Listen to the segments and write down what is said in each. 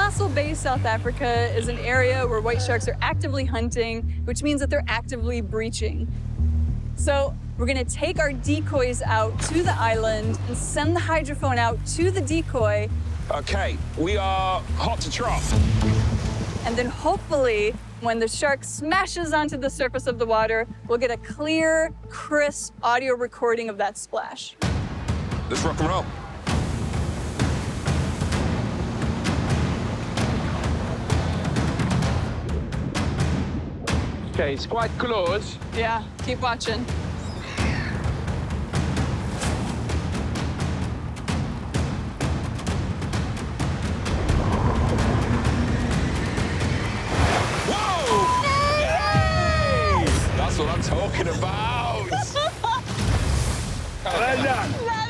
Castle Bay, South Africa is an area where white sharks are actively hunting, which means that they're actively breaching. So we're gonna take our decoys out to the island and send the hydrophone out to the decoy. Okay, we are hot to trot. And then hopefully, when the shark smashes onto the surface of the water, we'll get a clear, crisp audio recording of that splash. Let's rock and roll. Okay, it's quite close. Yeah, keep watching. Whoa! Yay! That's what I'm talking about. Well done. That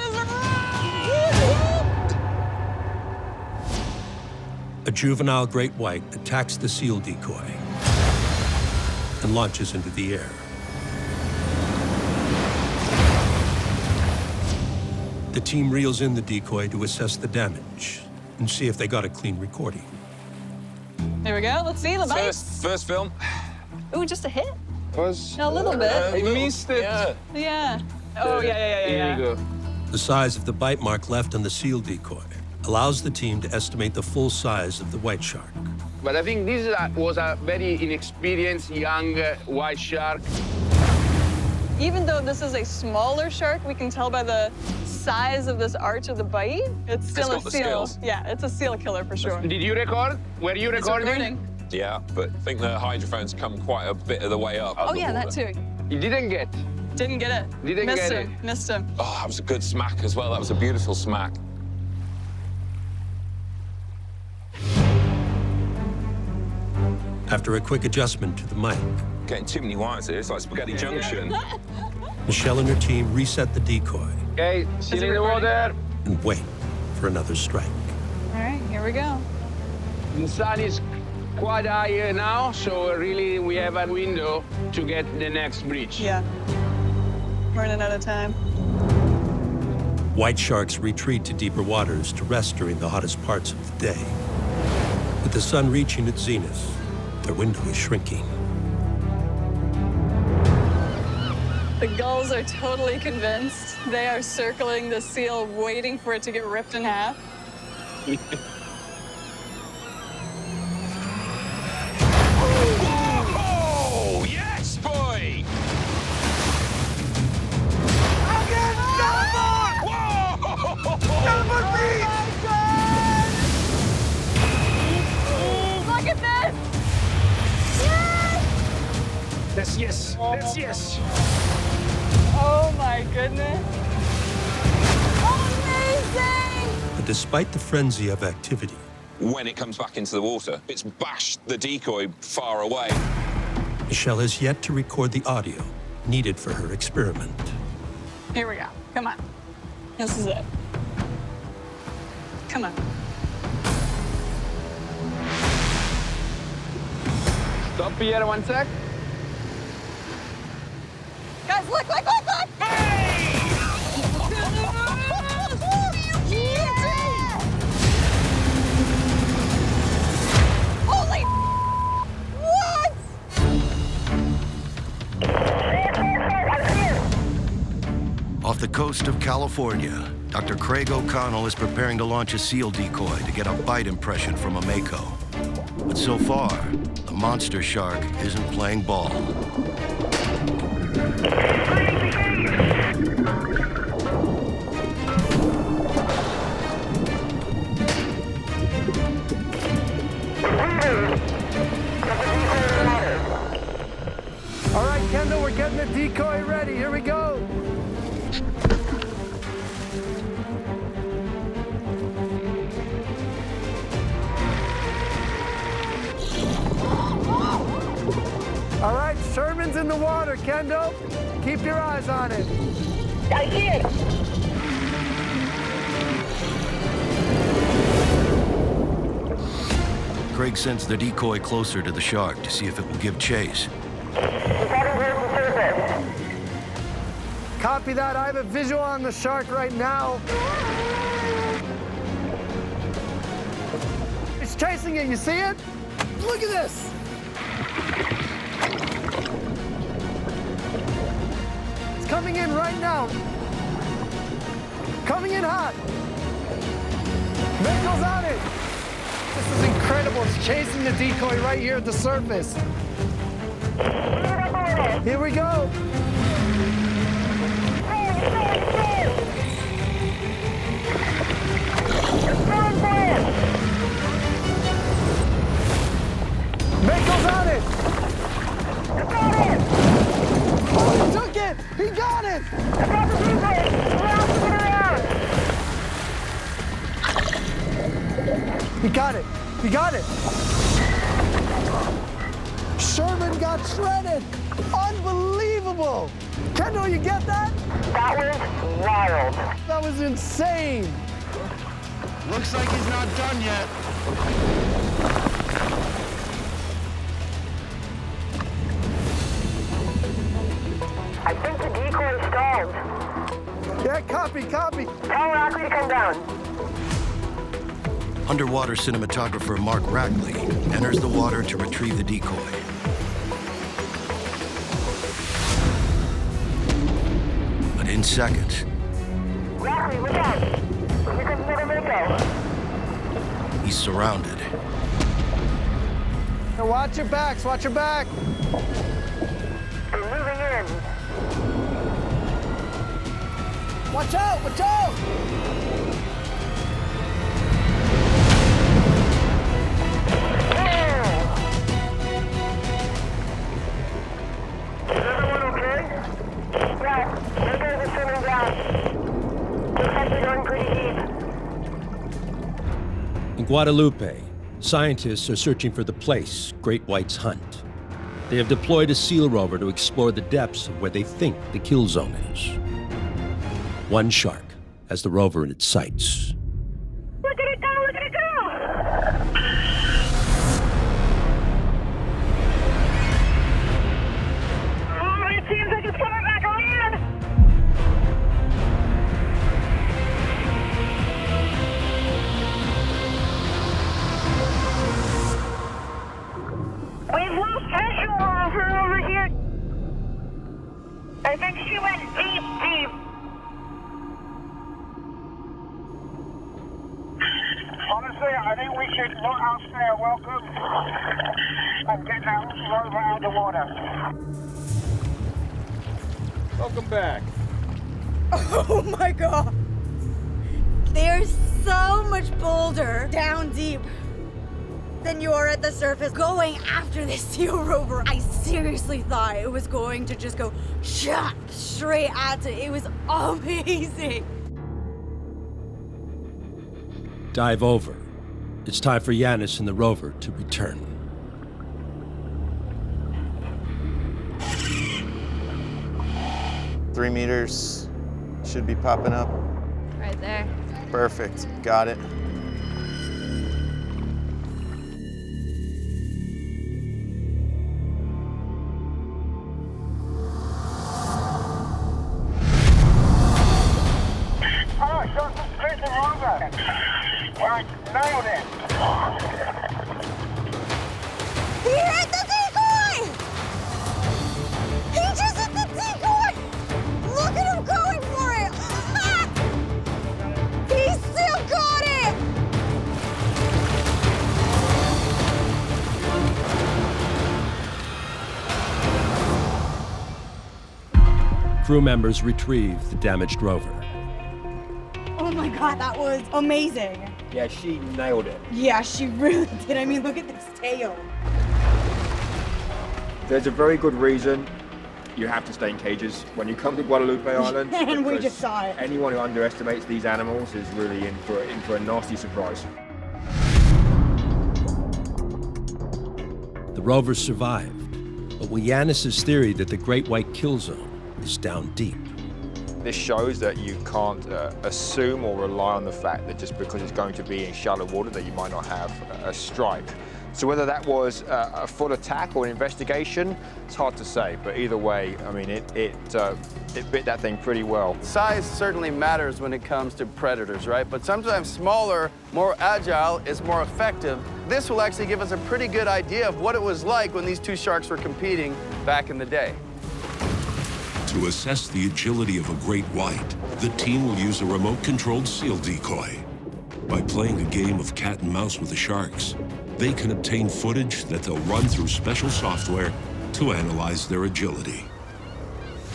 is A juvenile great white attacks the seal decoy and launches into the air. The team reels in the decoy to assess the damage and see if they got a clean recording. Here we go. Let's see the bite. First film. Ooh, just a hit. Was A little bit. I missed it. Yeah. Yeah. Oh, yeah. Here you go. The size of the bite mark left on the seal decoy allows the team to estimate the full size of the white shark. But I think this was a very inexperienced young white shark. Even though this is a smaller shark, we can tell by the size of this arch of the bite, it's still got a the seal. scales. Yeah, it's a seal killer for sure. Did you record? Were you It's recording? Yeah, but I think the hydrophone's come quite a bit of the way up. Oh, yeah, that too. You didn't get. Didn't get it. Didn't Missed get him. it. Missed him. Oh, that was a good smack as well. That was a beautiful smack. After a quick adjustment to the mic, Getting too many wires here. It's like Spaghetti Junction. Michelle and her team reset the decoy Okay, seal it in the recording? water. and wait for another strike. All right, here we go. The sun is quite high here now, so really we have a window to get the next breach. Yeah. Running out of time. White sharks retreat to deeper waters to rest during the hottest parts of the day. With the sun reaching its zenith, their window is shrinking. The gulls are totally convinced. They are circling the seal, waiting for it to get ripped in half. Oh, yes, boy! Look at this! That's yes. That's yes. Oh my goodness. Amazing! But despite the frenzy of activity, When it comes back into the water, it's bashed the decoy far away. Michelle has yet to record the audio needed for her experiment. Here we go. Come on. This is it. Come on. Stop here 1 sec. Guys, look! Holy what? Off the coast of California, Dr. Craig O'Connell is preparing to launch a seal decoy to get a bite impression from a Mako. But so far, the monster shark isn't playing ball. All right, Kendall, we're getting the decoy ready. Here we go. All right, Sherman's in the water, Kendall. Keep your eyes on it. Craig sends the decoy closer to the shark to see if it will give chase. Copy that. I have a visual on the shark right now. It's chasing it. You see it? Look at this. It's coming in right now. Coming in hot. Mako's on it. This is incredible. It's chasing the decoy right here at the surface. Here we go. Mako's on it. Oh, he took it. He got it. He got it. He got it. Sherman got shredded. Unbelievable. Kendall, you get that? That was wild. That was insane. Looks like he's not done yet. I think the decoy stalled. Yeah, copy. Tell Rackley to come down. Underwater cinematographer Mark Rackley enters the water to retrieve the decoy. But in seconds, Rackley, look out. Here comes another Mako. he's surrounded. Now watch your backs. Watch your back. They're moving in. Watch out. Watch out. Is everyone okay? Yeah, Makos are swimming down. Looks like they're going pretty deep. In Guadalupe, scientists are searching for the place great whites hunt. They have deployed a SEAL rover to explore the depths of where they think the kill zone is. One shark has the rover in its sights. Look at it go! Look at it go! Oh, it seems like it's coming back around! We've lost visual of her over here. I think she went deep. Honestly, I think we should not ask their welcome and get that rover out of the water. Welcome back. Oh my god! There's so much bolder down deep than you are at the surface. Going after this SEAL rover, I seriously thought it was going to just go shot straight at it. It was amazing. Dive over. It's time for Yanis and the rover to return. Three meters should be popping up. Right there. Perfect. Got it. Oh, shot some straight to rover. Right, nailed it. He hit the decoy! He just hit the decoy! Look at him going for it! Ah! He still got it! Crew members retrieve the damaged rover. Oh my god, that was amazing. Yeah, she nailed it. Yeah, she really did. I mean, look at this tail. There's a very good reason you have to stay in cages when you come to Guadalupe Island. And we because just saw it. Anyone who underestimates these animals is really in for a nasty surprise. The rover survived, but will Yanis' theory that the Great White Kill Zone is down deep? This shows that you can't assume or rely on the fact that just because it's going to be in shallow water that you might not have a strike. So whether that was a full attack or an investigation, it's hard to say. But either way, I mean, it bit that thing pretty well. Size certainly matters when it comes to predators, right? But sometimes smaller, more agile is more effective. This will actually give us a pretty good idea of what it was like when these two sharks were competing back in the day. To assess the agility of a great white, the team will use a remote-controlled seal decoy. By playing a game of cat and mouse with the sharks, they can obtain footage that they'll run through special software to analyze their agility.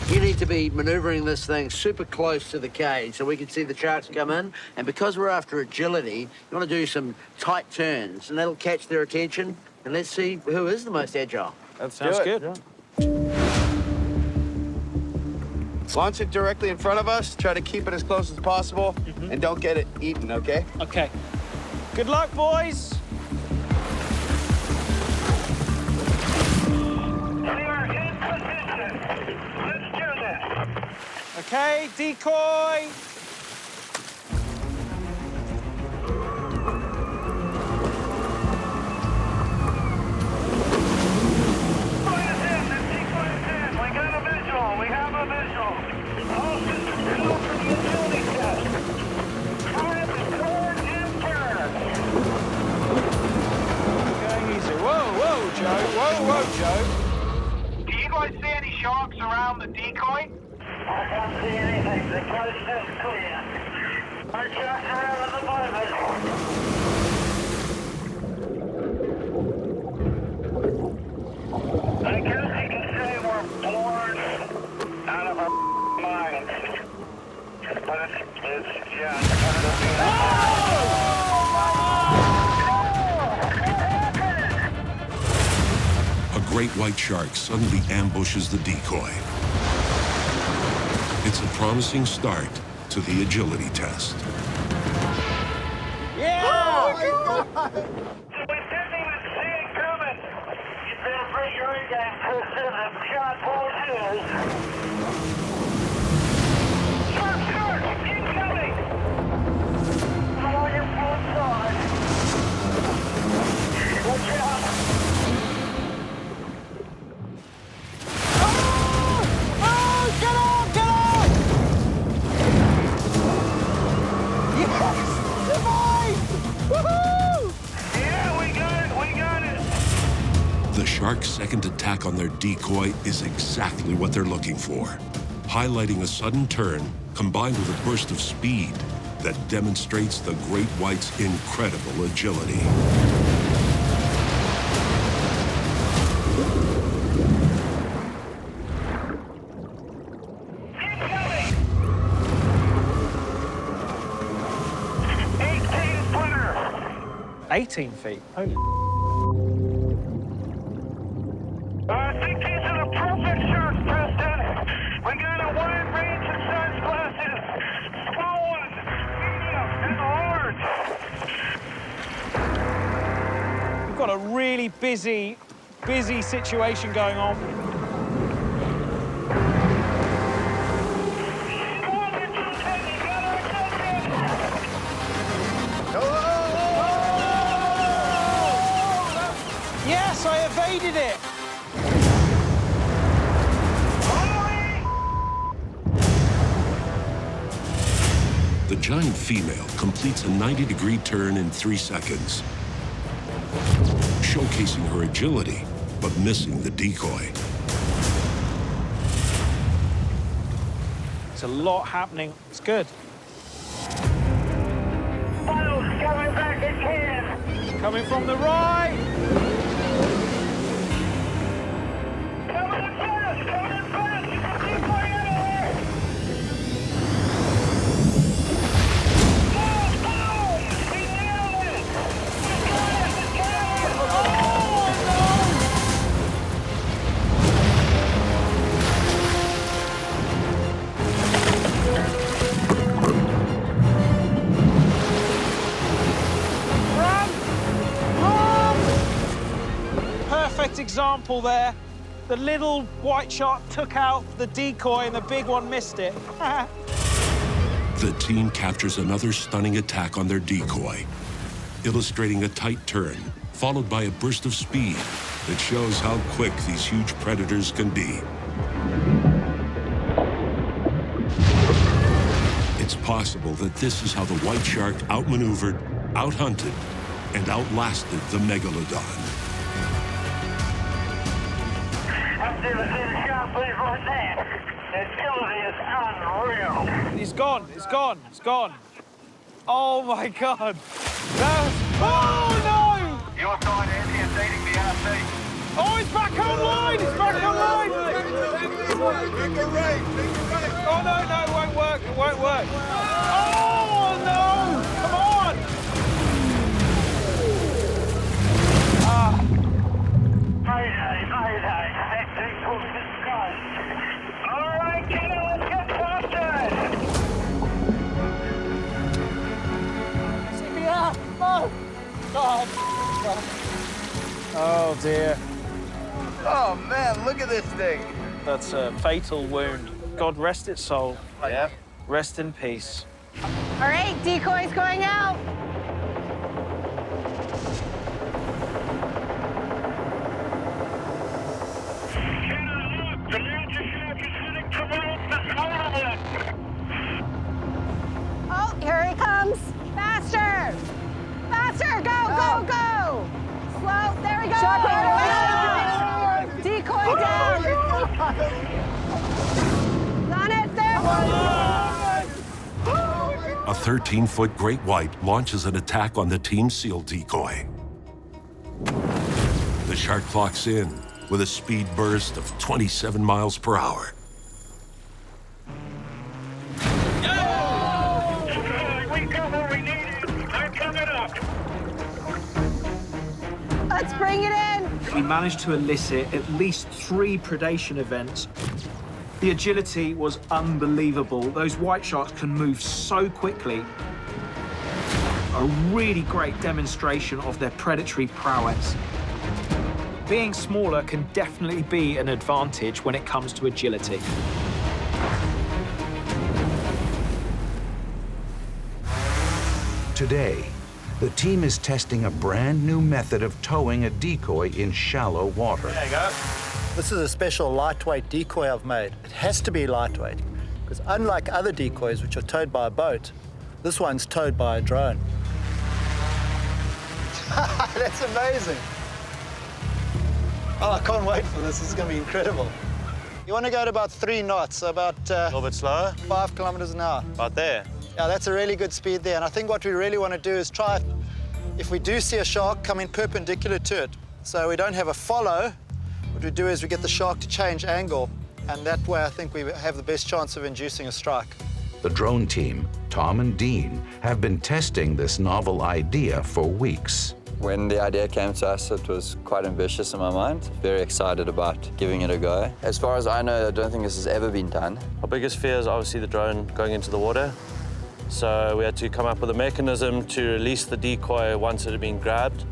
You need to be maneuvering this thing super close to the cage so we can see the sharks come in. And because we're after agility, you want to do some tight turns, and that'll catch their attention. And let's see who is the most agile. That Sounds good. Yeah. Launch it directly in front of us. Try to keep it as close as possible, and don't get it eaten, okay? Okay. Good luck, boys. We are in position. Let's do this. Okay, decoy. Whoa, Joe. Do you guys see any sharks around the decoy? I can't see anything. The coast is clear. No sharks around at the moment. I guess you can say we're bored out of our minds. But it's just kind of being Great white shark suddenly ambushes the decoy. It's a promising start to the agility test. Yeah! Oh, we didn't even see it coming. You better bring your A-game, Kristen, and shot horses. Shark! Incoming! Follow your full side. Watch out! The shark's second attack on their decoy is exactly what they're looking for, highlighting a sudden turn combined with a burst of speed that demonstrates the great white's incredible agility. Incoming! 18-footer! 18 feet. Holy. I think these are the perfect sharks, Preston. We got a wide range of size classes. Small ones, medium, and large. We've got a really busy situation going on. Yes, I evaded it. The giant female completes a 90-degree turn in 3 seconds, showcasing her agility, but missing the decoy. There's a lot happening. It's good. Miles coming back again. Coming from the right. Coming in fast, coming in fast. You can keep way out of there. Boom! We nailed it. We got it. We got it. Oh, no! Perfect example there. The little white shark took out the decoy and the big one missed it. The team captures another stunning attack on their decoy, illustrating a tight turn followed by a burst of speed that shows how quick these huge predators can be. It's possible that this is how the white shark outmaneuvered, outhunted, and outlasted the megalodon. I've never seen a shark move like that. Agility is unreal. He's gone, he's gone, he's gone. Oh my God. Oh no! Your side, Andy, is leading the RC. Oh, he's back online! He's back online! Oh no, no, it won't work, it won't work. Oh no! Come on! Mayday, mayday. That thing was disguised. All right, kiddo, let's get started. CPR! Oh! God! Oh dear. Oh man, look at this thing. That's a fatal wound. God rest its soul. Yeah. Rest in peace. All right, decoys going out. The major shark is heading towards the island. Oh, here he comes. Faster! Faster! Go, go, go! Slow, there we go! Shark right away! Decoy down! On it, there! A 13-foot great white launches an attack on the team SEAL decoy. The shark clocks in with a speed burst of 27 miles per hour. We got what we needed. They're coming up. Let's bring it in! We managed to elicit at least 3 predation events. The agility was unbelievable. Those white sharks can move so quickly. A really great demonstration of their predatory prowess. Being smaller can definitely be an advantage when it comes to agility. Today, the team is testing a brand new method of towing a decoy in shallow water. There you go. This is a special lightweight decoy I've made. It has to be lightweight, because unlike other decoys which are towed by a boat, this one's towed by a drone. That's amazing. Oh, I can't wait for this. This is going to be incredible. You want to go at about 3 knots, so about A little bit slower. 5 kilometers an hour. About there. Yeah, that's a really good speed there. And I think what we really want to do is try, if we do see a shark, come in perpendicular to it. So we don't have a follow. What we do is we get the shark to change angle. And that way, I think we have the best chance of inducing a strike. The drone team, Tom and Dean, have been testing this novel idea for weeks. When the idea came to us, it was quite ambitious in my mind. Very excited about giving it a go. As far as I know, I don't think this has ever been done. Our biggest fear is obviously the drone going into the water. So we had to come up with a mechanism to release the decoy once it had been grabbed.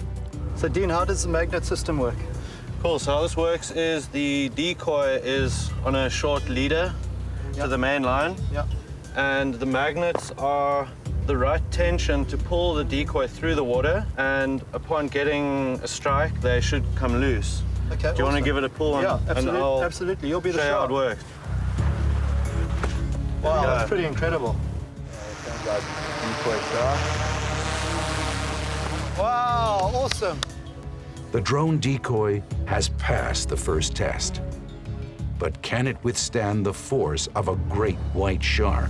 So Dean, how does the magnet system work? Cool, so how this works is the decoy is on a short leader to the main line. Yeah. And the magnets are the right tension to pull the decoy through the water, and upon getting a strike, they should come loose. Okay, Do you want to give it a pull on? Yeah, absolutely, and I'll absolutely. You'll be the show you how shark. it works. Wow, that's pretty incredible. Wow, awesome. The drone decoy has passed the first test. But can it withstand the force of a great white shark?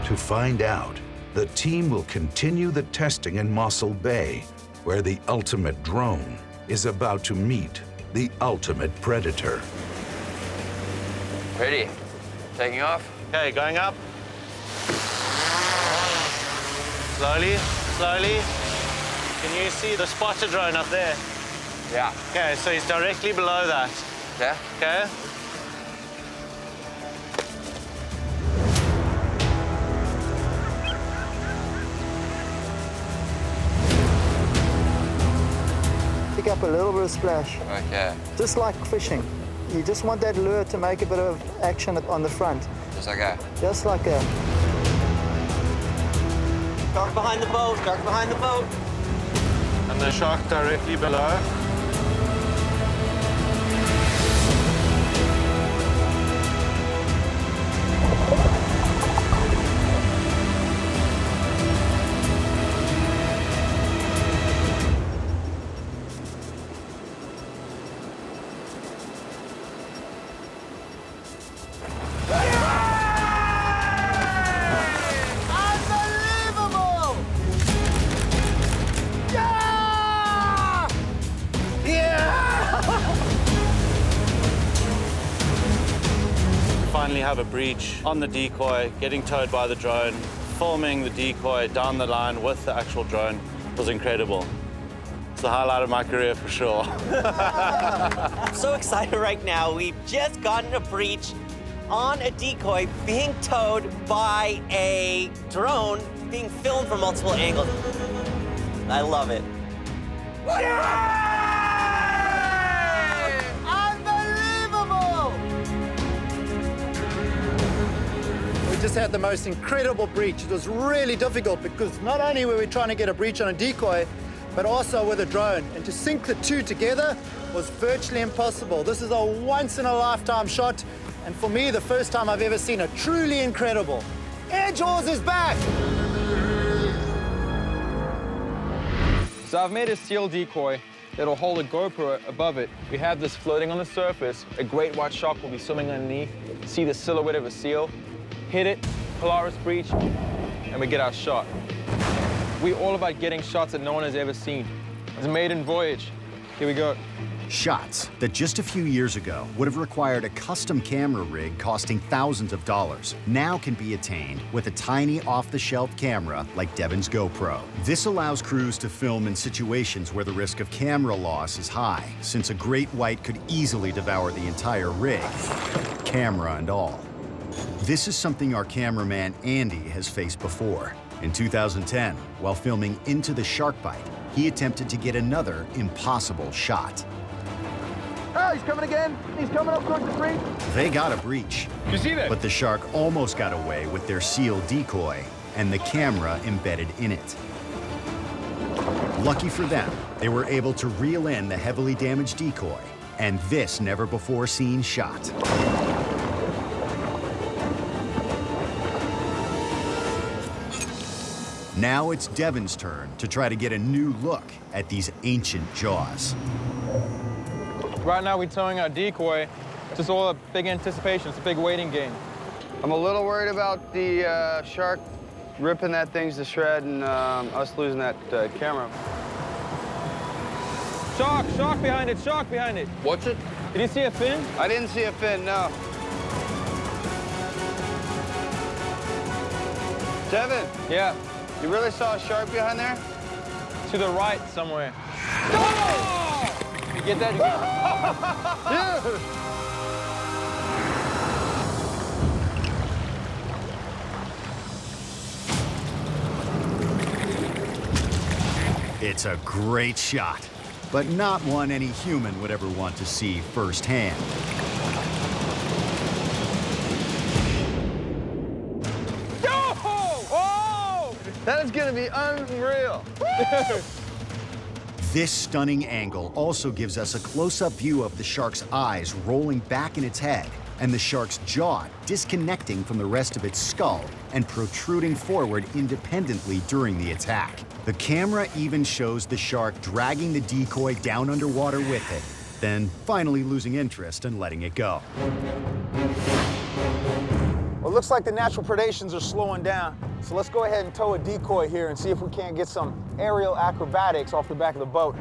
To find out, the team will continue the testing in Mossel Bay, where the ultimate drone is about to meet the ultimate predator. Ready? Taking off? Okay, going up. Slowly, slowly. Can you see the spotter drone up there? Yeah. Okay, so he's directly below that. Yeah. Okay. Pick up a little bit of splash. Okay. Just like fishing. You just want that lure to make a bit of action on the front. Just like that? Just like that. Shark behind the boat, shark behind the boat. And the shark directly below. Unbelievable! Yeah! Yeah! We finally have a breach on the decoy, getting towed by the drone. Filming the decoy down the line with the actual drone was incredible. It's the highlight of my career for sure. I'm so excited right now. We've just gotten a breach on a decoy being towed by a drone being filmed from multiple angles. I love it. Unbelievable! We just had the most incredible breach. It was really difficult because not only were we trying to get a breach on a decoy, but also with a drone. And to sync the two together was virtually impossible. This is a once-in-a-lifetime shot, and for me, the first time I've ever seen it. Truly incredible. Air Jaws is back! So I've made a seal decoy that'll hold a GoPro above it. We have this floating on the surface. A great white shark will be swimming underneath, see the silhouette of a seal, hit it, Polaris breach, and we get our shot. We're all about getting shots that no one has ever seen. It's a maiden voyage. Here we go. Shots that just a few years ago would have required a custom camera rig costing thousands of dollars now can be attained with a tiny off-the-shelf camera like Devon's GoPro. This allows crews to film in situations where the risk of camera loss is high, since a great white could easily devour the entire rig, camera and all. This is something our cameraman Andy has faced before. In 2010, while filming Into the Shark Bite, he attempted to get another impossible shot. Oh, he's coming again. He's coming up towards the breach. They got a breach. You see that? But the shark almost got away with their seal decoy and the camera embedded in it. Lucky for them, they were able to reel in the heavily damaged decoy and this never-before-seen shot. Now it's Devon's turn to try to get a new look at these ancient jaws. Right now, we're towing our decoy. It's just all a big anticipation. It's a big waiting game. I'm a little worried about the shark ripping that thing to shred and us losing that camera. Shark behind it, shark behind it. What's it? Did you see a fin? I didn't see a fin, no. Devon. Yeah. You really saw a shark behind there? To the right somewhere. Oh! You get that? It's a great shot, but not one any human would ever want to see firsthand. Oh! That is gonna be unreal. This stunning angle also gives us a close-up view of the shark's eyes rolling back in its head and the shark's jaw disconnecting from the rest of its skull and protruding forward independently during the attack. The camera even shows the shark dragging the decoy down underwater with it, then finally losing interest and letting it go. Well, it looks like the natural predations are slowing down, so let's go ahead and tow a decoy here and see if we can't get some aerial acrobatics off the back of the boat.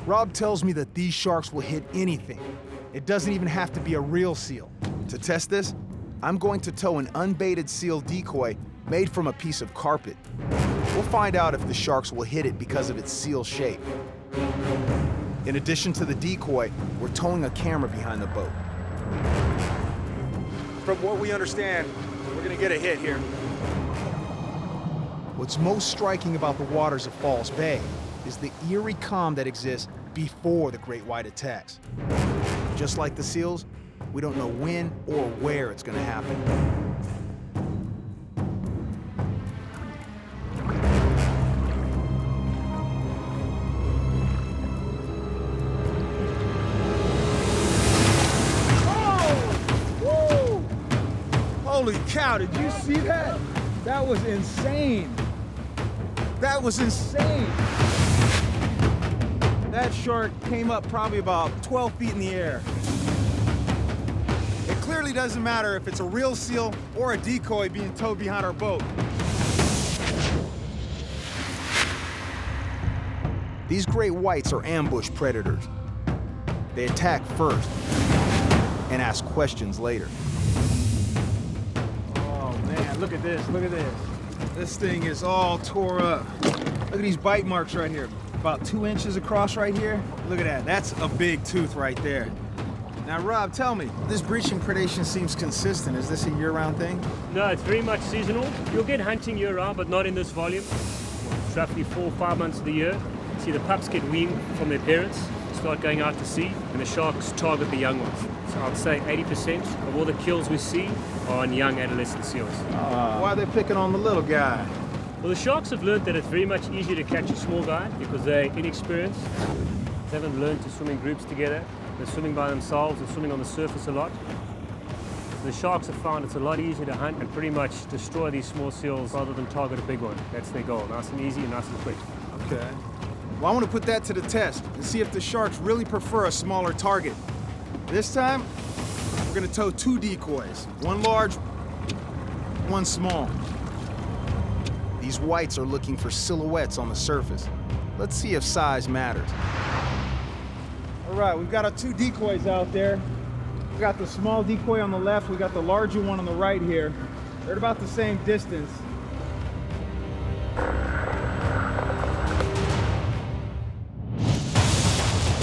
Rob tells me that these sharks will hit anything. It doesn't even have to be a real seal. To test this, I'm going to tow an unbaited seal decoy made from a piece of carpet. We'll find out if the sharks will hit it because of its seal shape. In addition to the decoy, we're towing a camera behind the boat. From what we understand, we're gonna get a hit here. What's most striking about the waters of Falls Bay is the eerie calm that exists before the great white attacks. Just like the seals, we don't know when or where it's gonna happen. Holy cow, did you see that? That was insane. That was insane. That shark came up probably about 12 feet in the air. It clearly doesn't matter if it's a real seal or a decoy being towed behind our boat. These great whites are ambush predators. They attack first and ask questions later. Oh man, look at this, look at this. This thing is all tore up. Look at these bite marks right here. About 2 inches across right here. Look at that, that's a big tooth right there. Now Rob, tell me, this breaching predation seems consistent. Is this a year-round thing? No, it's very much seasonal. You'll get hunting year-round, but not in this volume. It's roughly 4 or 5 months of the year. See, the pups get weaned from their parents, start going out to sea, and the sharks target the young ones. So I'd say 80% of all the kills we see are on young adolescent seals. Why are they picking on the little guy? Well, the sharks have learned that it's very much easier to catch a small guy because they're inexperienced. They haven't learned to swim in groups together. They're swimming by themselves and swimming on the surface a lot. The sharks have found it's a lot easier to hunt and pretty much destroy these small seals rather than target a big one. That's their goal, nice and easy and nice and quick. Okay. Well, I want to put that to the test and see if the sharks really prefer a smaller target. This time, we're going to tow 2 decoys. One large, one small. These whites are looking for silhouettes on the surface. Let's see if size matters. All right, we've got our 2 decoys out there. We got the small decoy on the left, we got the larger one on the right here. They're at about the same distance.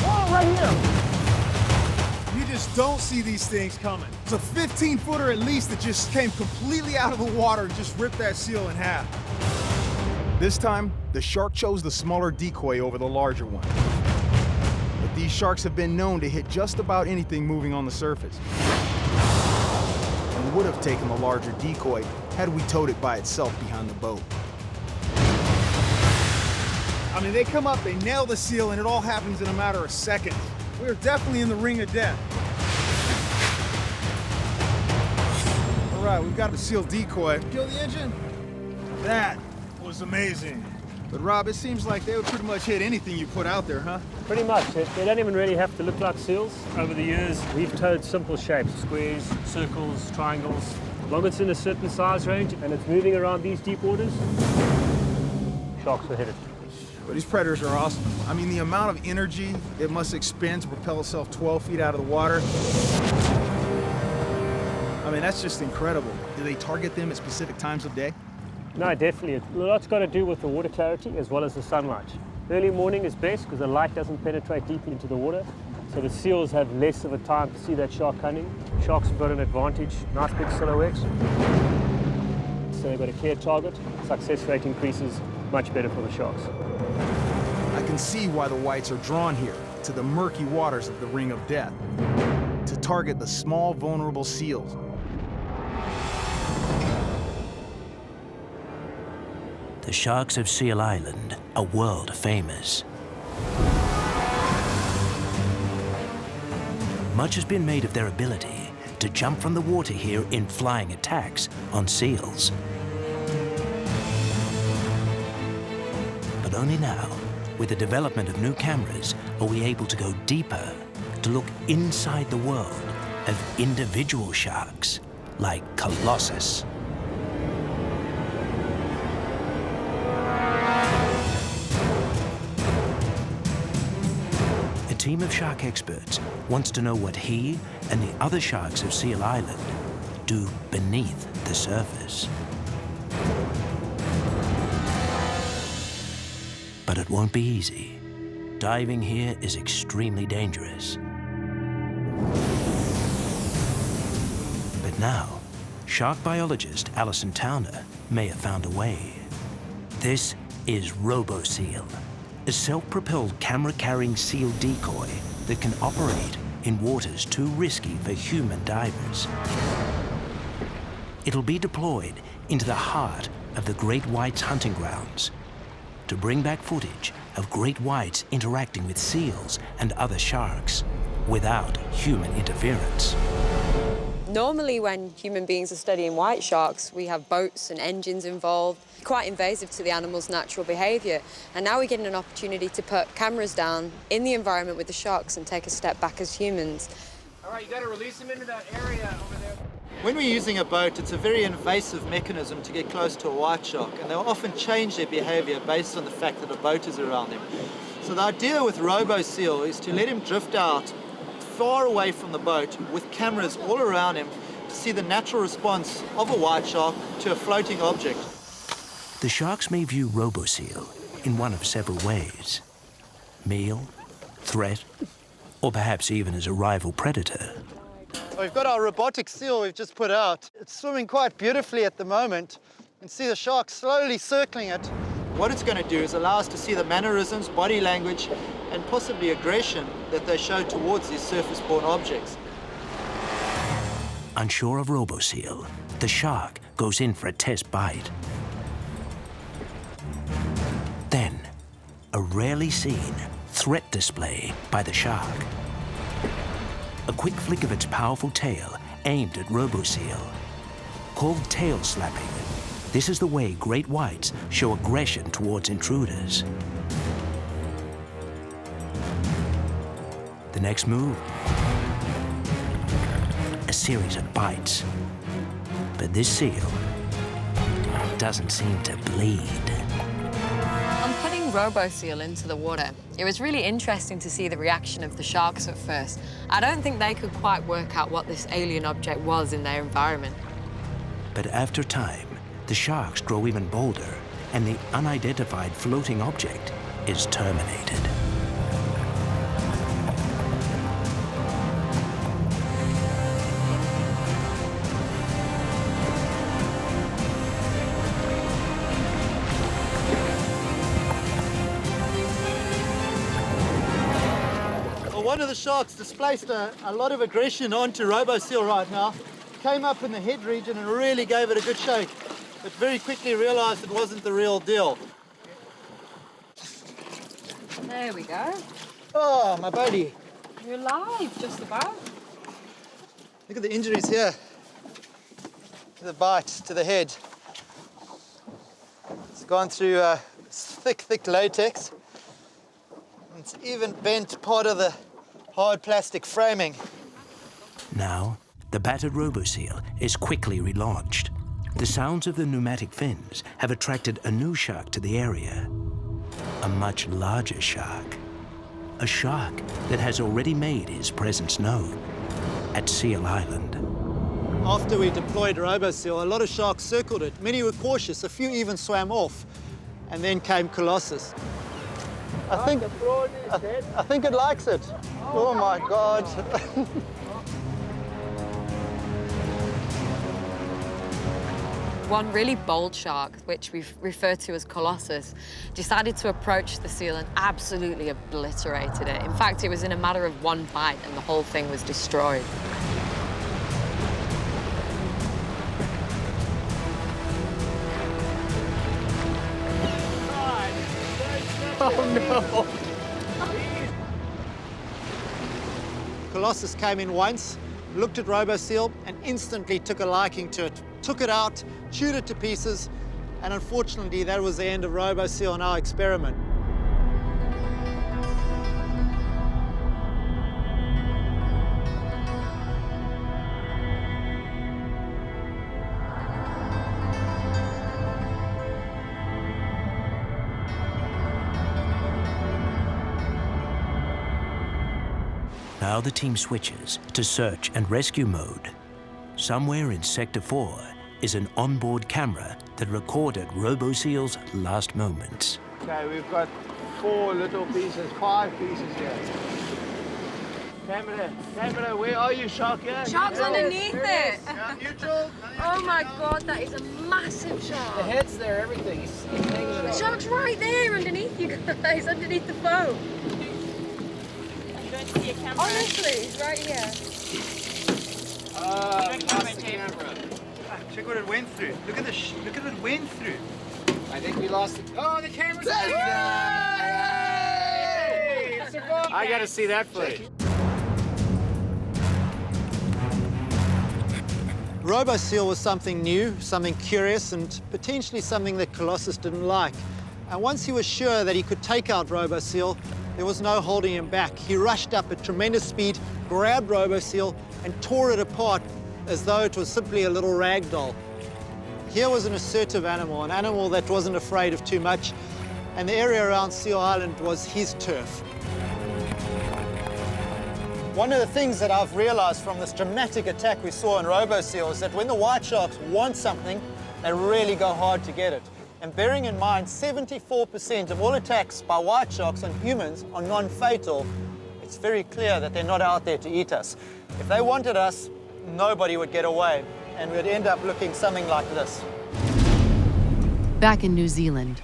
Oh, right here! You just don't see these things coming. It's a 15-footer at least that just came completely out of the water and just ripped that seal in half. This time, the shark chose the smaller decoy over the larger one. But these sharks have been known to hit just about anything moving on the surface. And would have taken the larger decoy had we towed it by itself behind the boat. I mean, they come up, they nail the seal, and it all happens in a matter of seconds. We're definitely in the ring of death. All right, we've got the seal decoy. Kill the engine? That was amazing. But Rob, it seems like they would pretty much hit anything you put out there, huh? Pretty much. They don't even really have to look like seals. Over the years, we've towed simple shapes, squares, circles, triangles. As long as it's in a certain size range and it's moving around these deep waters, sharks will hit it. But these predators are awesome. I mean, the amount of energy it must expend to propel itself 12 feet out of the water. I mean, that's just incredible. Do they target them at specific times of day? No, definitely. A lot's got to do with the water clarity as well as the sunlight. Early morning is best because the light doesn't penetrate deeply into the water. So the seals have less of a time to see that shark coming. Sharks have got an advantage, nice big silhouettes. So they've got a clear target. Success rate increases, much better for the sharks. I can see why the whites are drawn here, to the murky waters of the Ring of Death, to target the small, vulnerable seals. The sharks of Seal Island are world famous. Much has been made of their ability to jump from the water here in flying attacks on seals. But only now, with the development of new cameras, are we able to go deeper, to look inside the world of individual sharks like Colossus. A team of shark experts wants to know what he and the other sharks of Seal Island do beneath the surface. But it won't be easy. Diving here is extremely dangerous. But now, shark biologist Alison Towner may have found a way. This is Robo Seal, a self-propelled camera-carrying seal decoy that can operate in waters too risky for human divers. It'll be deployed into the heart of the great whites hunting grounds to bring back footage of great whites interacting with seals and other sharks without human interference. Normally, when human beings are studying white sharks, we have boats and engines involved, quite invasive to the animal's natural behaviour. And now we're getting an opportunity to put cameras down in the environment with the sharks and take a step back as humans. All right, you got to release them into that area over there. When we're using a boat, it's a very invasive mechanism to get close to a white shark, and they'll often change their behaviour based on the fact that a boat is around them. So the idea with Robo Seal is to let him drift out far away from the boat with cameras all around him to see the natural response of a white shark to a floating object. The sharks may view Robo Seal in one of several ways: meal, threat, or perhaps even as a rival predator. We've got our robotic seal we've just put out. It's swimming quite beautifully at the moment. You can see the shark slowly circling it. What it's going to do is allow us to see the mannerisms, body language, and possibly aggression that they show towards these surface-borne objects. Unsure of Robo Seal, the shark goes in for a test bite. Then, a rarely seen threat display by the shark. A quick flick of its powerful tail aimed at Robo Seal. Called tail slapping, this is the way great whites show aggression towards intruders. The next move, a series of bites. But this seal doesn't seem to bleed. On putting Robo Seal into the water, it was really interesting to see the reaction of the sharks at first. I don't think they could quite work out what this alien object was in their environment. But after time, the sharks grow even bolder, and the unidentified floating object is terminated. One of the sharks displaced a lot of aggression onto Robo Seal right now. Came up in the head region and really gave it a good shake, but very quickly realized it wasn't the real deal. There we go. Oh, my buddy. You're alive, just about. Look at the injuries here. The bite to the head. It's gone through thick latex. It's even bent part of the hard plastic framing. Now, the battered Robo Seal is quickly relaunched. The sounds of the pneumatic fins have attracted a new shark to the area. A much larger shark. A shark that has already made his presence known at Seal Island. After we deployed Robo Seal, a lot of sharks circled it. Many were cautious, a few even swam off. And then came Colossus. I think it likes it. Oh my God. One really bold shark, which we refer to as Colossus, decided to approach the seal and absolutely obliterated it. In fact, it was in a matter of one bite and the whole thing was destroyed. Oh no! Colossus came in once, looked at Robo Seal, and instantly took a liking to it. Took it out, chewed it to pieces, and unfortunately that was the end of Robo Seal and our experiment. Now the team switches to search and rescue mode. Somewhere in Sector 4 is an onboard camera that recorded Robo Seal's last moments. Okay, we've got 5 pieces here. Camera, where are you, Shark? Shark's underneath it. Neutral. Oh my God, that is a massive shark. The head's there, everything. He's hanging The on. shark's right there underneath you guys, underneath the boat. You don't see a camera. Honestly, it's right here. Check what it went through. Look at what it went through. I think we lost it. Oh, the camera's Hey! I gotta see that footage. Robo seal was something new, something curious, and potentially something that Colossus didn't like. And once he was sure that he could take out Robo seal, there was no holding him back. He rushed up at tremendous speed, grabbed Robo seal, and tore it apart as though it was simply a little rag doll. Here was an assertive animal, an animal that wasn't afraid of too much, and the area around Seal Island was his turf. One of the things that I've realized from this dramatic attack we saw in Robo seal is that when the white sharks want something, they really go hard to get it. And bearing in mind 74% of all attacks by white sharks on humans are non-fatal, it's very clear that they're not out there to eat us. If they wanted us, nobody would get away, and we'd end up looking something like this. Back in New Zealand,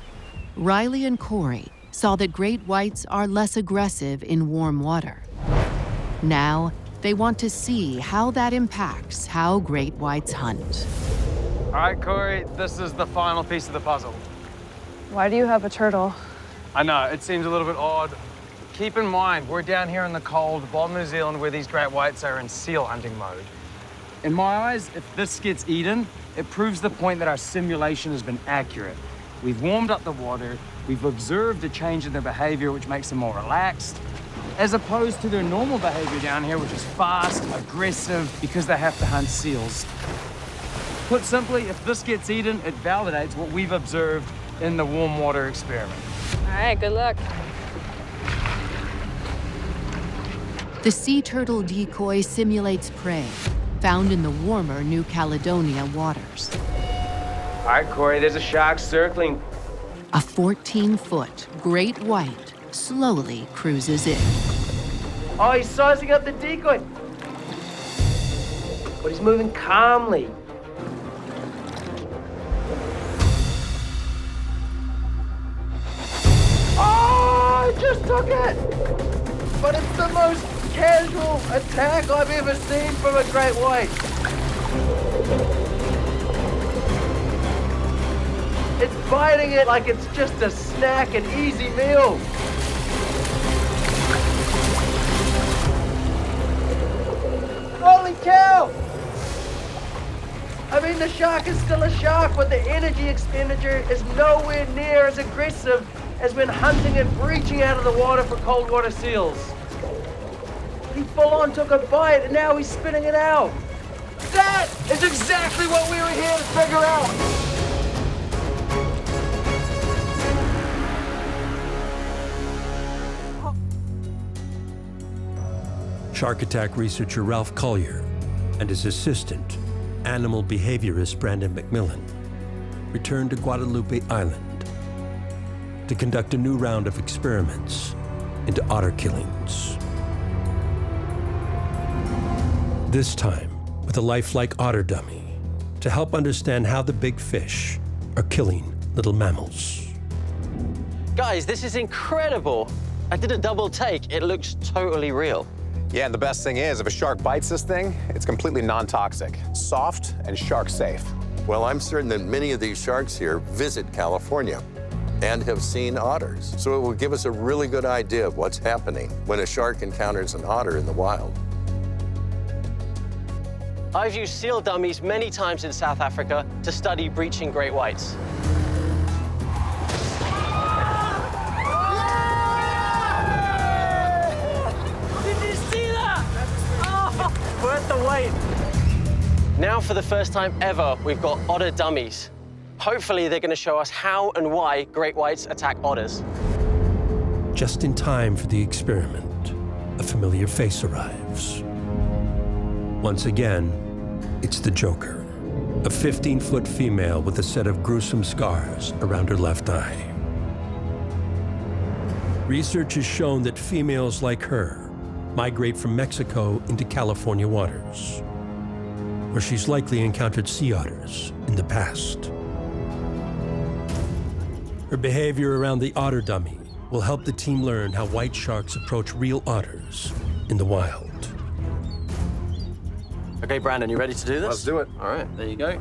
Riley and Corey saw that great whites are less aggressive in warm water. Now, they want to see how that impacts how great whites hunt. All right, Corey, this is the final piece of the puzzle. Why do you have a turtle? I know, it seems a little bit odd. Keep in mind, we're down here in the cold, bottom of New Zealand, where these great whites are in seal hunting mode. In my eyes, if this gets eaten, it proves the point that our simulation has been accurate. We've warmed up the water, we've observed a change in their behavior, which makes them more relaxed, as opposed to their normal behavior down here, which is fast, aggressive, because they have to hunt seals. Put simply, if this gets eaten, it validates what we've observed in the warm water experiment. All right, good luck. The sea turtle decoy simulates prey found in the warmer New Caledonia waters. All right, Corey, there's a shark circling. A 14-foot great white slowly cruises in. Oh, he's sizing up the decoy. But he's moving calmly. Oh, I just took it! But it's the most casual attack I've ever seen from a great white. It's biting it like it's just a snack, an easy meal. Holy cow! I mean, the shark is still a shark, but the energy expenditure is nowhere near as aggressive as when hunting and breaching out of the water for cold water seals. He full on took a bite and now he's spitting it out. That is exactly what we were here to figure out. Shark attack researcher Ralph Collier and his assistant, animal behaviorist Brandon McMillan, returned to Guadalupe Island to conduct a new round of experiments into otter killings. This time with a lifelike otter dummy to help understand how the big fish are killing little mammals. Guys, this is incredible. I did a double take. It looks totally real. Yeah, and the best thing is, if a shark bites this thing, it's completely non-toxic, soft, and shark safe. Well, I'm certain that many of these sharks here visit California and have seen otters. So it will give us a really good idea of what's happening when a shark encounters an otter in the wild. I've used seal dummies many times in South Africa to study breaching great whites. Worth the wait. Now, for the first time ever, we've got otter dummies. Hopefully, they're going to show us how and why great whites attack otters. Just in time for the experiment, a familiar face arrives. Once again, it's the Joker, a 15-foot female with a set of gruesome scars around her left eye. Research has shown that females like her migrate from Mexico into California waters, where she's likely encountered sea otters in the past. Her behavior around the otter dummy will help the team learn how white sharks approach real otters in the wild. Okay, Brandon, you ready to do this? Let's do it. All right, there you go.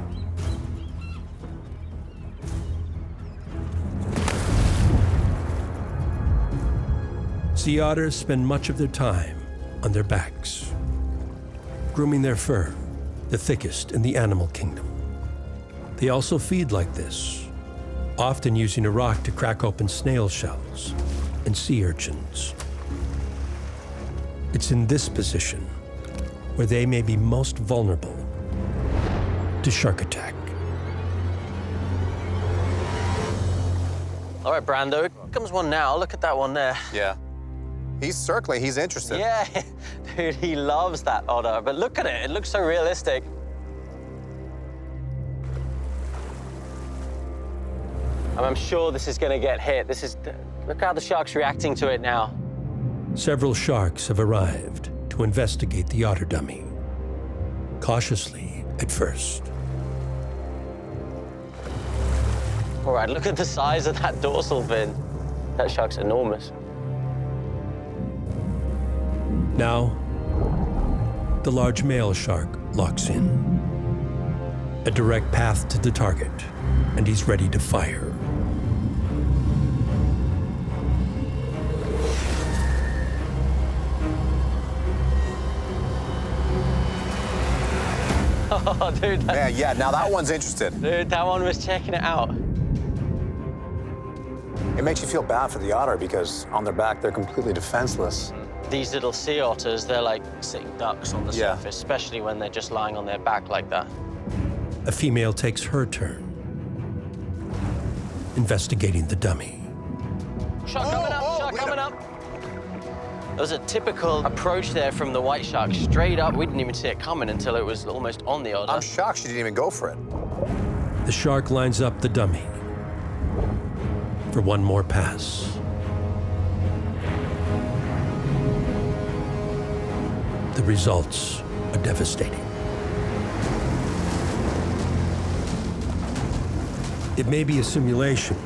Sea otters spend much of their time on their backs, grooming their fur the thickest in the animal kingdom. They also feed like this, often using a rock to crack open snail shells and sea urchins. It's in this position where they may be most vulnerable to shark attack. All right, Brando, here comes one now. Look at that one there. Yeah. He's circling, he's interested. Yeah, dude, he loves that otter. But look at it, it looks so realistic. And I'm sure this is gonna get hit. Look how the shark's reacting to it now. Several sharks have arrived to investigate the otter dummy, cautiously at first. All right, look at the size of that dorsal fin. That shark's enormous. Now, the large male shark locks in. A direct path to the target, and he's ready to fire. Oh, dude. Yeah, now that one's interested. Dude, that one was checking it out. It makes you feel bad for the otter because on their back, they're completely defenseless. These little sea otters, they're like sitting ducks on the surface, especially when they're just lying on their back like that. A female takes her turn, investigating the dummy. Shark coming up, shark coming up. There was a typical approach there from the white shark, straight up. We didn't even see it coming until it was almost on the otter. I'm shocked she didn't even go for it. The shark lines up the dummy for one more pass. The results are devastating. It may be a simulation,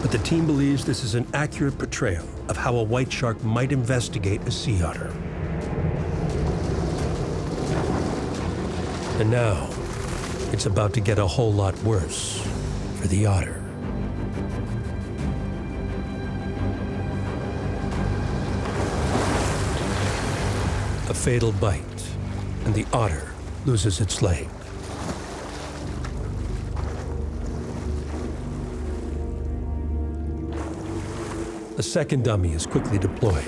but the team believes this is an accurate portrayal of how a white shark might investigate a sea otter. And now, it's about to get a whole lot worse for the otter. A fatal bite, and the otter loses its leg. A second dummy is quickly deployed.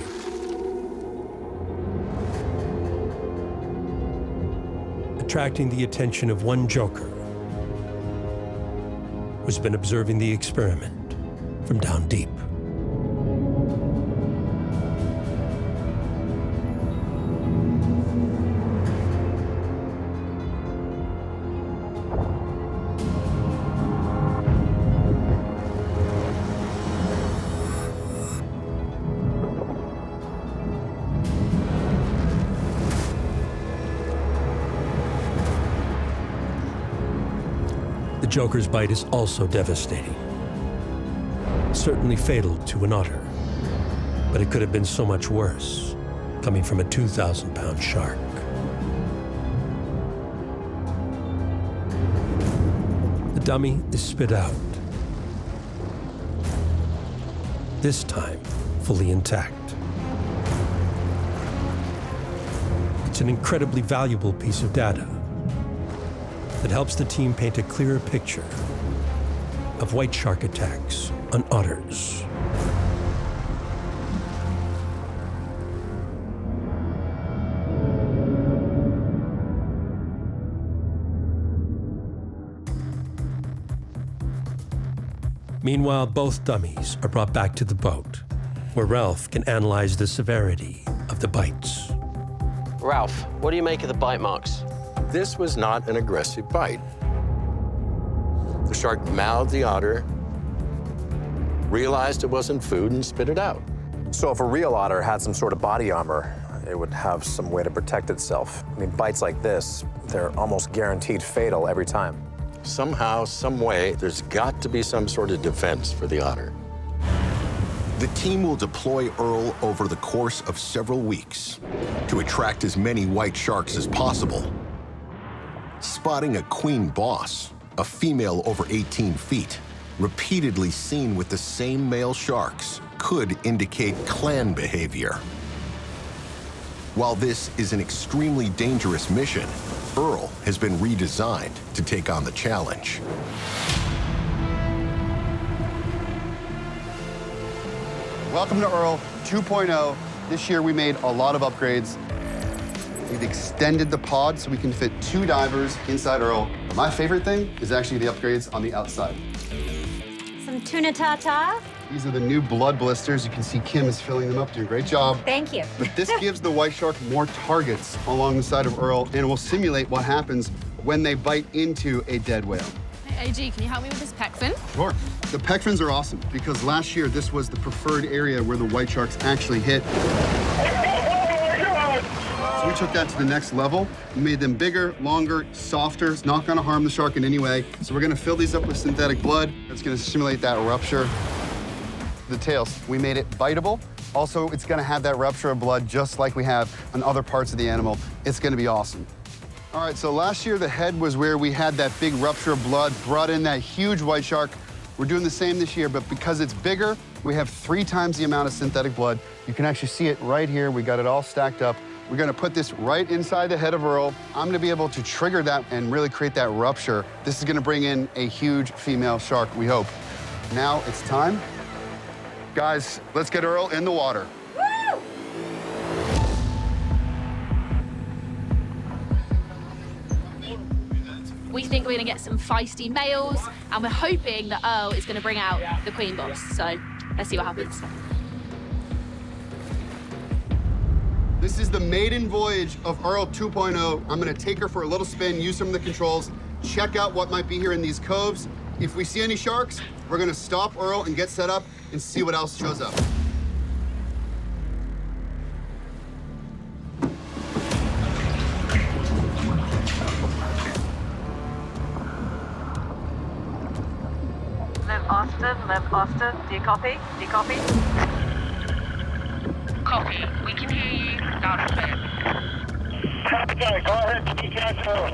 Attracting the attention of one joker who's been observing the experiment from down deep. The Joker's bite is also devastating. Certainly fatal to an otter, but it could have been so much worse, coming from a 2,000-pound shark. The dummy is spit out, this time fully intact. It's an incredibly valuable piece of data that helps the team paint a clearer picture of white shark attacks on otters. Meanwhile, both dummies are brought back to the boat, where Ralph can analyze the severity of the bites. Ralph, what do you make of the bite marks? This was not an aggressive bite. The shark mouthed the otter, realized it wasn't food, and spit it out. So if a real otter had some sort of body armor, it would have some way to protect itself. I mean, bites like this, they're almost guaranteed fatal every time. Somehow, some way, there's got to be some sort of defense for the otter. The team will deploy Earl over the course of several weeks to attract as many white sharks as possible. Spotting a queen boss, a female over 18 feet, repeatedly seen with the same male sharks, could indicate clan behavior. While this is an extremely dangerous mission, Earl has been redesigned to take on the challenge. Welcome to Earl 2.0. This year we made a lot of upgrades. We've extended the pod so we can fit 2 divers inside Earl. My favorite thing is actually the upgrades on the outside. Some tuna tartare. These are the new blood blisters. You can see Kim is filling them up, doing a great job. Thank you. But this gives the white shark more targets along the side of Earl, and it will simulate what happens when they bite into a dead whale. Hey, AG, can you help me with this pec fin? Sure. The pec fins are awesome because last year this was the preferred area where the white sharks actually hit. So we took that to the next level. We made them bigger, longer, softer. It's not gonna harm the shark in any way. So we're gonna fill these up with synthetic blood. It's gonna simulate that rupture. The tails, we made it biteable. Also, it's gonna have that rupture of blood just like we have on other parts of the animal. It's gonna be awesome. All right, so last year the head was where we had that big rupture of blood, brought in that huge white shark. We're doing the same this year, but because it's bigger, we have 3 times the amount of synthetic blood. You can actually see it right here. We got it all stacked up. We're gonna put this right inside the head of Earl. I'm gonna be able to trigger that and really create that rupture. This is gonna bring in a huge female shark, we hope. Now it's time. Guys, let's get Earl in the water. Woo! We think we're gonna get some feisty males, and we're hoping that Earl is gonna bring out the queen boss. So let's see what happens. This is the maiden voyage of Earl 2.0. I'm gonna take her for a little spin, use some of the controls, check out what might be here in these coves. If we see any sharks, we're gonna stop Earl and get set up and see what else shows up. Live Austin, do you copy? Do you copy? Copy. We can hear you loud and clear. Okay, go ahead, detach Earl.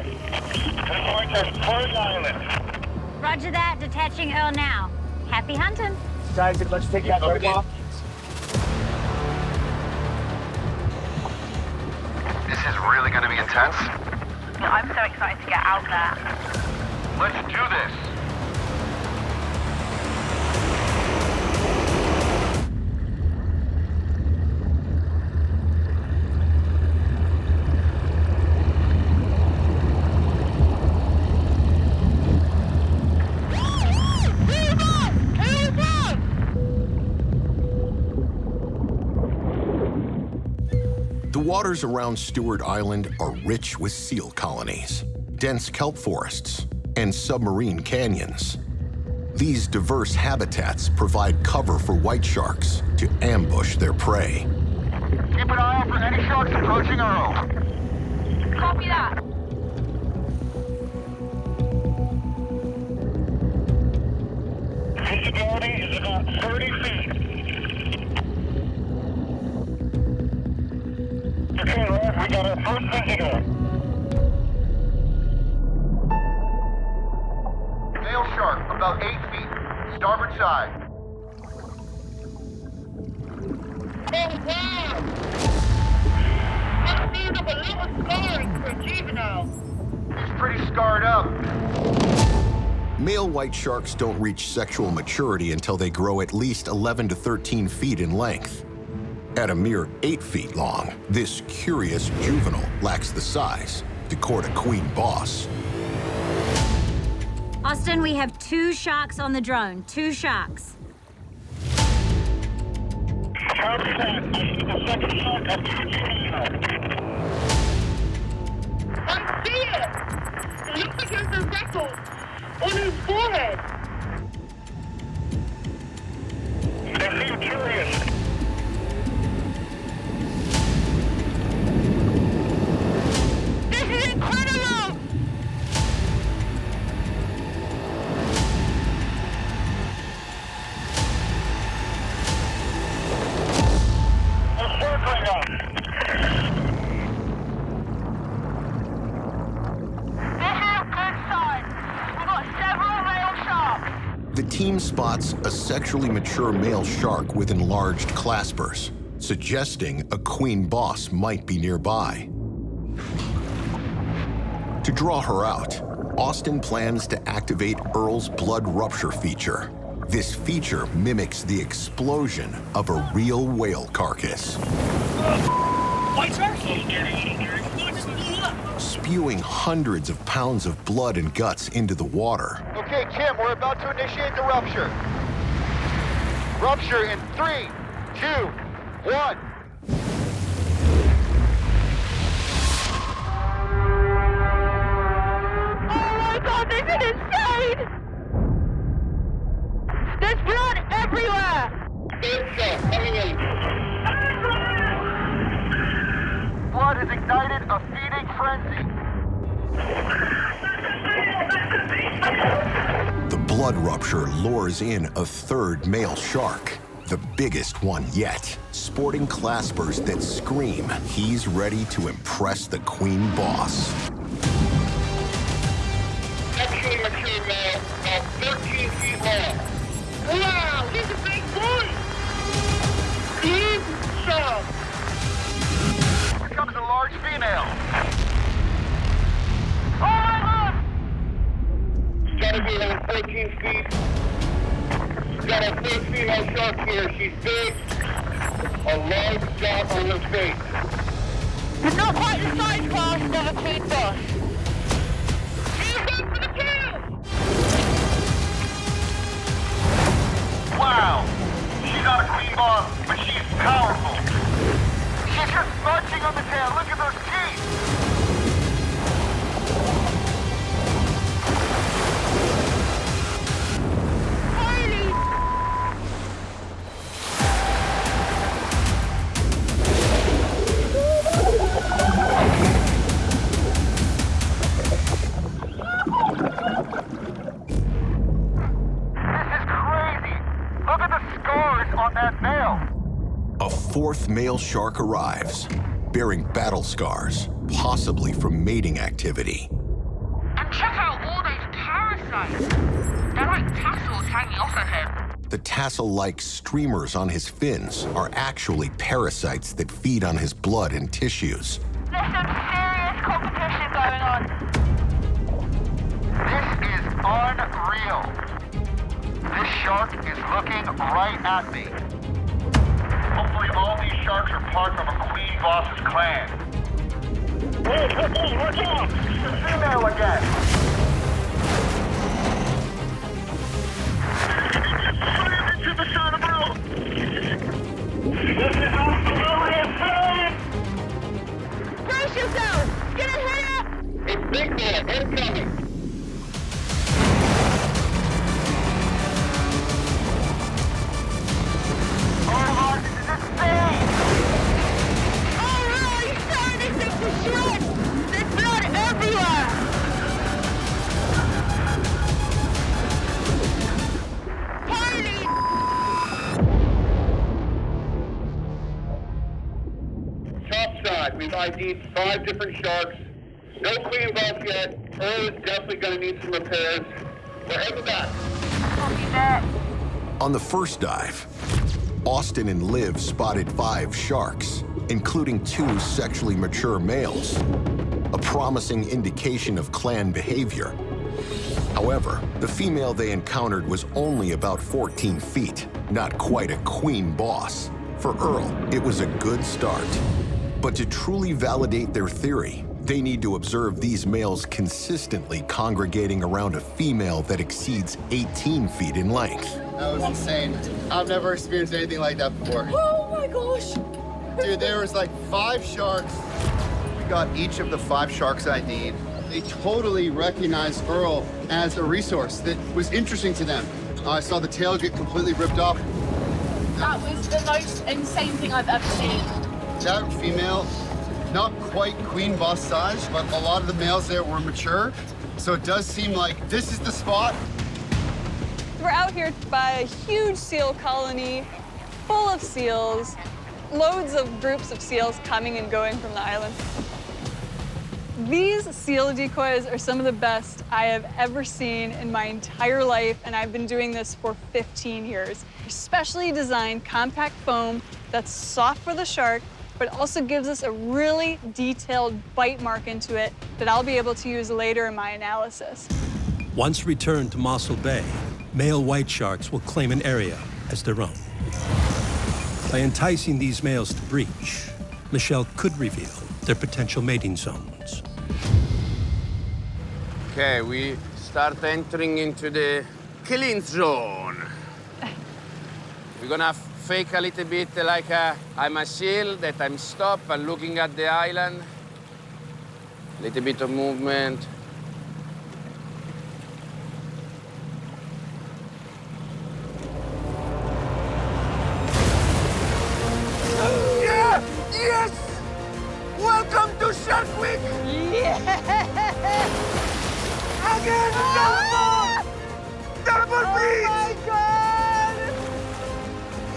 We're going to Ford Island. Roger that, detaching Earl now. Happy hunting. Guys, let's take that rope off. This is really gonna be intense. I'm so excited to get out there. Let's do this. The waters around Stewart Island are rich with seal colonies, dense kelp forests, and submarine canyons. These diverse habitats provide cover for white sharks to ambush their prey. Keep an eye out for any sharks approaching Earl. Copy that. Visibility is about 30 feet. Okay, Red, we got our first visitor. Male shark, about 8 feet, starboard side. Oh, wow! That means of a little scarring for a juvenile. He's pretty scarred up. Male white sharks don't reach sexual maturity until they grow at least 11 to 13 feet in length. At a mere 8 feet long, this curious juvenile lacks the size to court a queen boss. Austin, we have 2 sharks on the drone. 2 sharks. Copy that. I see the second shark up to the juvenile. I see it! It looks like there's a freckle on his forehead. They seem curious. This is incredible! They're circling us. This is a good sign. We've got several male sharks. The team spots a sexually mature male shark with enlarged claspers. suggesting a queen boss might be nearby. To draw her out, Austin plans to activate Earl's blood rupture feature. This feature mimics the explosion of a real whale carcass. White shark? Spewing hundreds of pounds of blood and guts into the water. Okay, Kim, we're about to initiate the rupture. Rupture in 3, 2, 1. Oh my God, this is insane! There's blood everywhere! Coming in. Blood has ignited a feeding frenzy. The blood rupture lures in a third male shark, the biggest one yet, sporting claspers that scream he's ready to impress the queen boss. Sexually mature male, about 13 feet long. Wow, he's a big boy! Big shark! Here comes a large female. Oh my God! She's gotta be around 14 feet. She's got a first female shark here. She's big, a large dot on her face. But not quite the size class of a queen boss. She's up for the kill! Wow, she's not a queen boss, but she's powerful. She's just munching on the tail. Look at those teeth. A fourth male shark arrives, bearing battle scars, possibly from mating activity. And check out all those parasites. They're like tassels hanging off of him. The tassel-like streamers on his fins are actually parasites that feed on his blood and tissues. There's some serious competition going on. This is unreal. This shark is looking right at me. Hopefully all these sharks are part of a queen boss's clan. Hey, watch out! It's a female again. Into the shot of Earl. This is absolutely insane! Brace yourself! It's gonna hit up! It's big man, incoming! There's blood everywhere! Holy! Top side, we've ID'd 5 different sharks. No queen boss yet. Earl is definitely gonna need some repairs. We're heading back. Copy that. On the first dive, Austin and Liv spotted 5 sharks, including 2 sexually mature males, a promising indication of clan behavior. However, the female they encountered was only about 14 feet, not quite a queen boss. For Earl, it was a good start. But to truly validate their theory, they need to observe these males consistently congregating around a female that exceeds 18 feet in length. That was insane. I've never experienced anything like that before. Oh my gosh! Dude, there was like 5 sharks. We got each of the 5 sharks ID'd. They totally recognized Earl as a resource that was interesting to them. I saw the tail get completely ripped off. That was the most insane thing I've ever seen. That female, not quite queen boss size, but a lot of the males there were mature. So it does seem like this is the spot. We're out here by a huge seal colony, full of seals, loads of groups of seals coming and going from the island. These seal decoys are some of the best I have ever seen in my entire life, and I've been doing this for 15 years. Specially designed compact foam that's soft for the shark, but also gives us a really detailed bite mark into it that I'll be able to use later in my analysis. Once returned to Mossel Bay, male white sharks will claim an area as their own. By enticing these males to breach, Michelle could reveal their potential mating zones. Okay, we start entering into the killing zone. We're gonna fake a little bit like I'm a seal, that I'm stopped, I'm looking at the island. A little bit of movement. Yeah! Yes! Welcome to Shark Week! Yeah! Again, double! Double breach! Oh my God!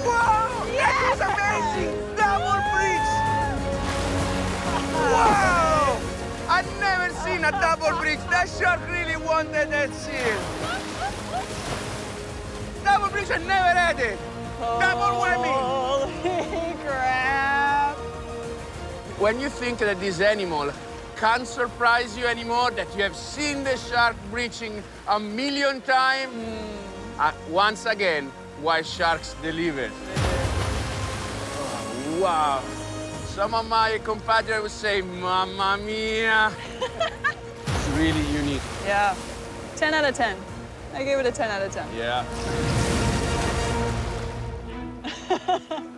Wow! Yes! That was amazing! Double breach! Wow! I've never seen a double breach. That shark really wanted that seal. Double breach, I never had it. Double whammy! Holy crap! When you think that this animal can't surprise you anymore, that you have seen the shark breaching 1,000,000 times, once again, why sharks deliver. Oh, wow. Some of my compatriots would say, Mamma mia. It's really unique. Yeah, 10 out of 10. I gave it a 10 out of 10. Yeah.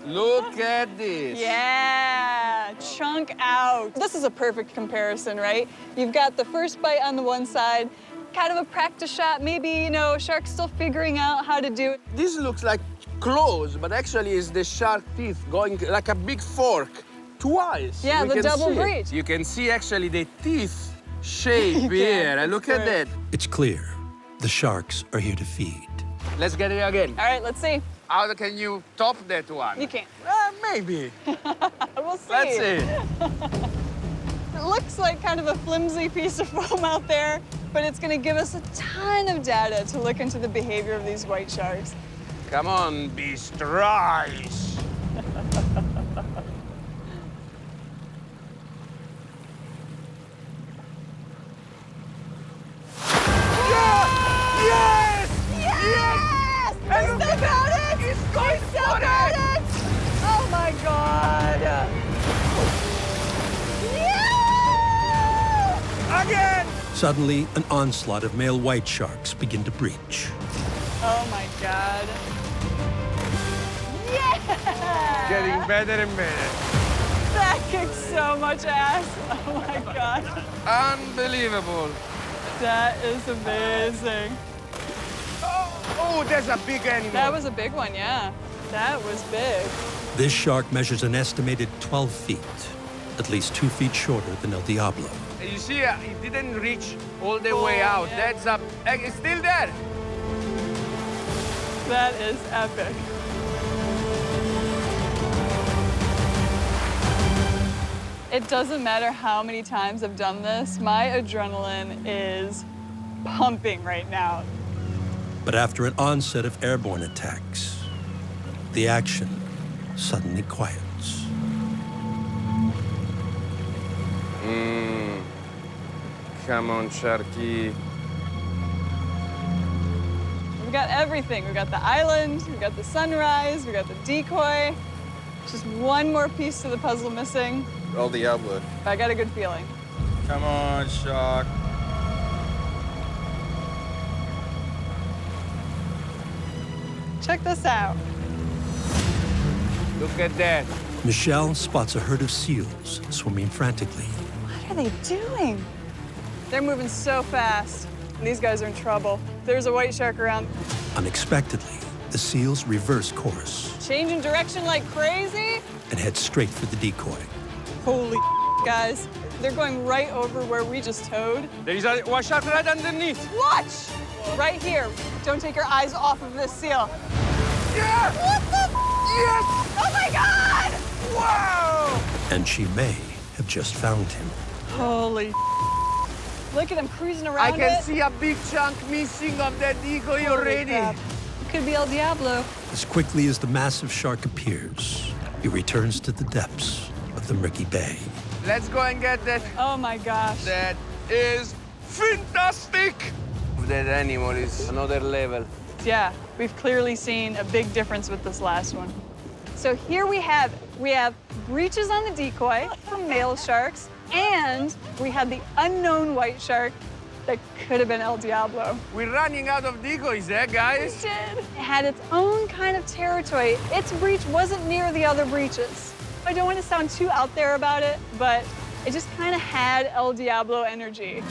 Look at this. Yeah, chunk out. This is a perfect comparison, right? You've got the first bite on the one side, kind of a practice shot. Maybe, you know, shark's still figuring out how to do it. This looks like claws, but actually is the shark teeth going like a big fork twice. Yeah, We the can double see it. breach. You can see actually the teeth shape here. And look at that. It's clear the sharks are here to feed. Let's get it again. All right, let's see. How can you top that one? You can't. Maybe. We'll see. Let's see. It looks like kind of a flimsy piece of foam out there, but it's gonna give us a ton of data to look into the behavior of these white sharks. Come on, beast, rise. Yes! Yes! And He's look still at got that. it! He's going He's still for got it! it! Oh my God! Yeah! Again! Suddenly, an onslaught of male white sharks begin to breach. Oh my God. Yeah! Getting better and better. That kicks so much ass. Oh my God. Unbelievable. That is amazing. Oh, there's a big animal. That was a big one, yeah. That was big. This shark measures an estimated 12 feet, at least 2 feet shorter than El Diablo. You see, it didn't reach all the way out. Yeah. That's up. It's still there. That is epic. It doesn't matter how many times I've done this, my adrenaline is pumping right now. But after an onset of airborne attacks, the action suddenly quiets. Come on, Sharky. We've got everything. We've got the island, we've got the sunrise, we've got the decoy. Just one more piece to the puzzle missing. El Diablo. But I got a good feeling. Come on, Shark. Check this out. Look at that. Michelle spots a herd of seals swimming frantically. What are they doing? They're moving so fast. These guys are in trouble. There's a white shark around. Unexpectedly, the seals reverse course Changing direction like crazy. and head straight for the decoy. Holy guys. They're going right over where we just towed. There is a one shark right underneath. Watch! Right here. Don't take your eyes off of this seal. Yeah! What the? Yes! Oh my God! Wow! And she may have just found him. Holy look at him cruising around I can it. see a big chunk missing of that decoy Holy already. crap. Could be El Diablo. As quickly as the massive shark appears, he returns to the depths of the murky bay. Let's go and get that. Oh my gosh. That is fantastic. That animal is another level. Yeah, we've clearly seen a big difference with this last one. So here we have breaches on the decoy from male sharks, and we have the unknown white shark that could have been El Diablo. We're running out of decoys, guys? We did. It had its own kind of territory. Its breach wasn't near the other breaches. I don't want to sound too out there about it, but it just kind of had El Diablo energy.